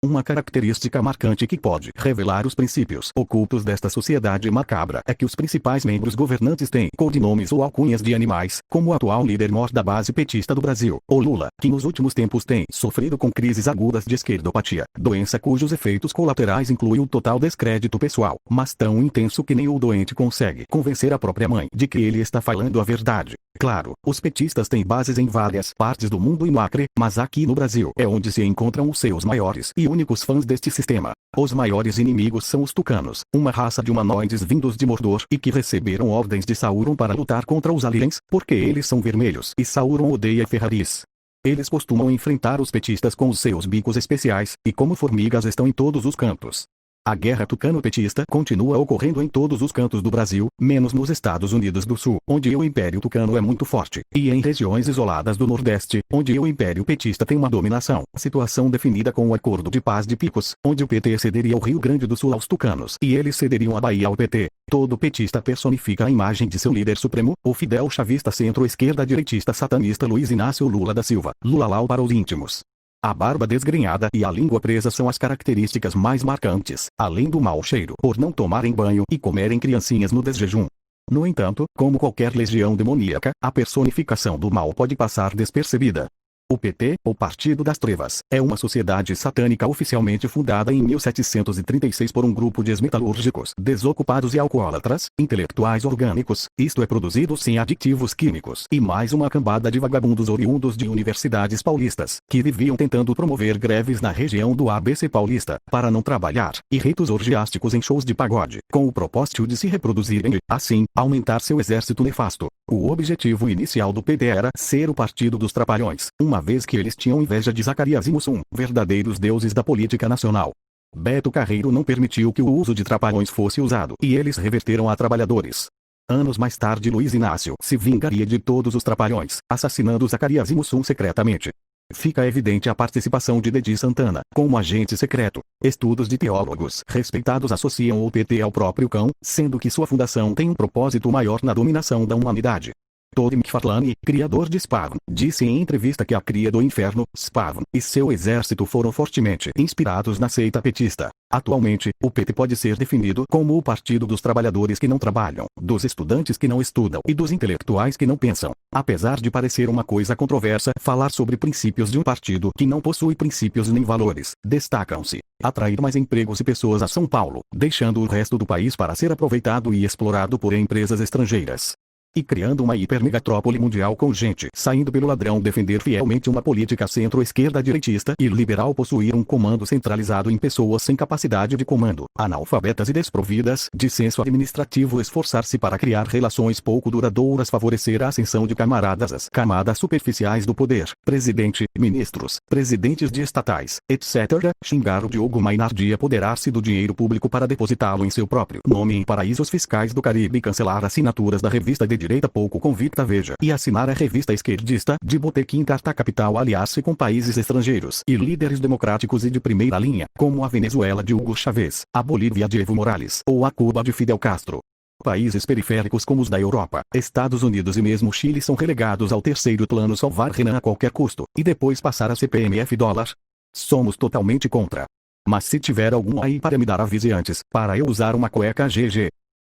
Uma característica marcante que pode revelar os princípios ocultos desta sociedade macabra é que os principais membros governantes têm codinomes ou alcunhas de animais, como o atual líder mor da base petista do Brasil, o Lula, que nos últimos tempos tem sofrido com crises agudas de esquerdopatia, doença cujos efeitos colaterais incluem o total descrédito pessoal, mas tão intenso que nem o doente consegue convencer a própria mãe de que ele está falando a verdade. Claro, os petistas têm bases em várias partes do mundo e no Acre, mas aqui no Brasil é onde se encontram os seus maiores e únicos fãs deste sistema. Os maiores inimigos são os tucanos, uma raça de humanoides vindos de Mordor e que receberam ordens de Sauron para lutar contra os aliens, porque eles são vermelhos e Sauron odeia ferraris. Eles costumam enfrentar os petistas com os seus bicos especiais, e como formigas estão em todos os cantos. A guerra tucano-petista continua ocorrendo em todos os cantos do Brasil, menos nos Estados Unidos do Sul, onde o Império Tucano é muito forte, e em regiões isoladas do Nordeste, onde o Império Petista tem uma dominação. Situação definida com o Acordo de Paz de Picos, onde o PT cederia o Rio Grande do Sul aos tucanos e eles cederiam a Bahia ao PT. Todo petista personifica a imagem de seu líder supremo, o fidel chavista centro-esquerda direitista satanista Luiz Inácio Lula da Silva, Lulalau para os íntimos. A barba desgrenhada e a língua presa são as características mais marcantes, além do mau cheiro por não tomarem banho e comerem criancinhas no desjejum. No entanto, como qualquer legião demoníaca, a personificação do mal pode passar despercebida. O PT, o Partido das Trevas, é uma sociedade satânica oficialmente fundada em 1736 por um grupo de ex-metalúrgicos, desocupados e alcoólatras, intelectuais orgânicos, isto é produzidos sem aditivos químicos, e mais uma cambada de vagabundos oriundos de universidades paulistas, que viviam tentando promover greves na região do ABC paulista, para não trabalhar, e ritos orgiásticos em shows de pagode, com o propósito de se reproduzirem e, assim, aumentar seu exército nefasto. O objetivo inicial do PT era ser o Partido dos Trapalhões, uma vez que eles tinham inveja de Zacarias e Mussum, verdadeiros deuses da política nacional. Beto Carreiro não permitiu que o uso de trapalhões fosse usado, e eles reverteram a trabalhadores. Anos mais tarde Luiz Inácio se vingaria de todos os trapalhões, assassinando Zacarias e Mussum secretamente. Fica evidente a participação de Dedi Santana, como agente secreto. Estudos de teólogos respeitados associam o PT ao próprio cão, sendo que sua fundação tem um propósito maior na dominação da humanidade. Todd McFarlane, criador de Spawn, disse em entrevista que a cria do inferno, Spawn, e seu exército foram fortemente inspirados na seita petista. Atualmente, o PT pode ser definido como o partido dos trabalhadores que não trabalham, dos estudantes que não estudam e dos intelectuais que não pensam. Apesar de parecer uma coisa controversa falar sobre princípios de um partido que não possui princípios nem valores, destacam-se atrair mais empregos e pessoas a São Paulo, deixando o resto do país para ser aproveitado e explorado por empresas estrangeiras. E criando uma hipermegatrópole mundial com gente saindo pelo ladrão defender fielmente uma política centro-esquerda direitista e liberal possuir um comando centralizado em pessoas sem capacidade de comando, analfabetas e desprovidas de senso administrativo esforçar-se para criar relações pouco duradouras favorecer a ascensão de camaradas às camadas superficiais do poder, presidente, ministros, presidentes de estatais, etc. Xingar o Diogo Mainardi e apoderar-se do dinheiro público para depositá-lo em seu próprio nome em paraísos fiscais do Caribe e cancelar assinaturas da revista de direita pouco convicta Veja e assinar a revista esquerdista de Botequim Carta Capital aliar-se com países estrangeiros e líderes democráticos e de primeira linha, como a Venezuela de Hugo Chávez, a Bolívia de Evo Morales ou a Cuba de Fidel Castro. Países periféricos como os da Europa, Estados Unidos e mesmo Chile são relegados ao terceiro plano salvar Renan a qualquer custo, e depois passar a CPMF dólar. Somos totalmente contra. Mas se tiver algum aí para me dar avise antes, para eu usar uma cueca GG.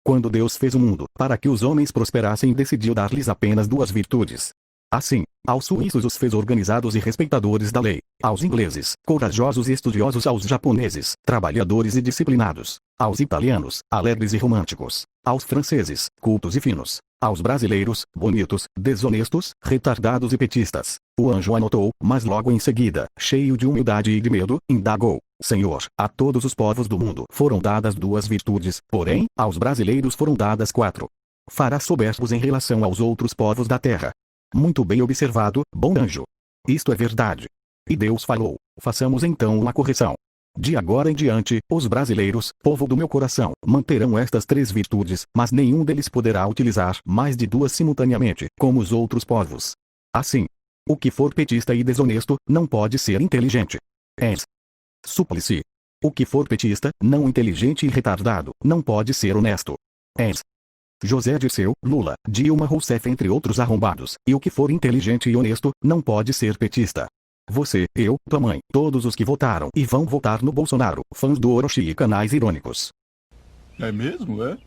Quando Deus fez o mundo, para que os homens prosperassem decidiu dar-lhes apenas duas virtudes. Assim, aos suíços os fez organizados e respeitadores da lei, aos ingleses, corajosos e estudiosos, aos japoneses, trabalhadores e disciplinados, aos italianos, alegres e românticos, aos franceses, cultos e finos, aos brasileiros, bonitos, desonestos, retardados e petistas. O anjo anotou, mas logo em seguida, cheio de humildade e de medo, indagou: Senhor, a todos os povos do mundo foram dadas duas virtudes, porém, aos brasileiros foram dadas quatro. Farás soberbos em relação aos outros povos da terra. Muito bem observado, bom anjo. Isto é verdade. E Deus falou: façamos então uma correção. De agora em diante, os brasileiros, povo do meu coração, manterão estas três virtudes, mas nenhum deles poderá utilizar mais de duas simultaneamente, como os outros povos. Assim, o que for petista e desonesto, não pode ser inteligente. És. Súplice. O que for petista, não inteligente e retardado, não pode ser honesto. És. José Dirceu, Lula, Dilma Rousseff entre outros arrombados, e o que for inteligente e honesto, não pode ser petista. Você, eu, tua mãe, todos os que votaram e vão votar no Bolsonaro, fãs do Orochi e canais irônicos. É mesmo, é?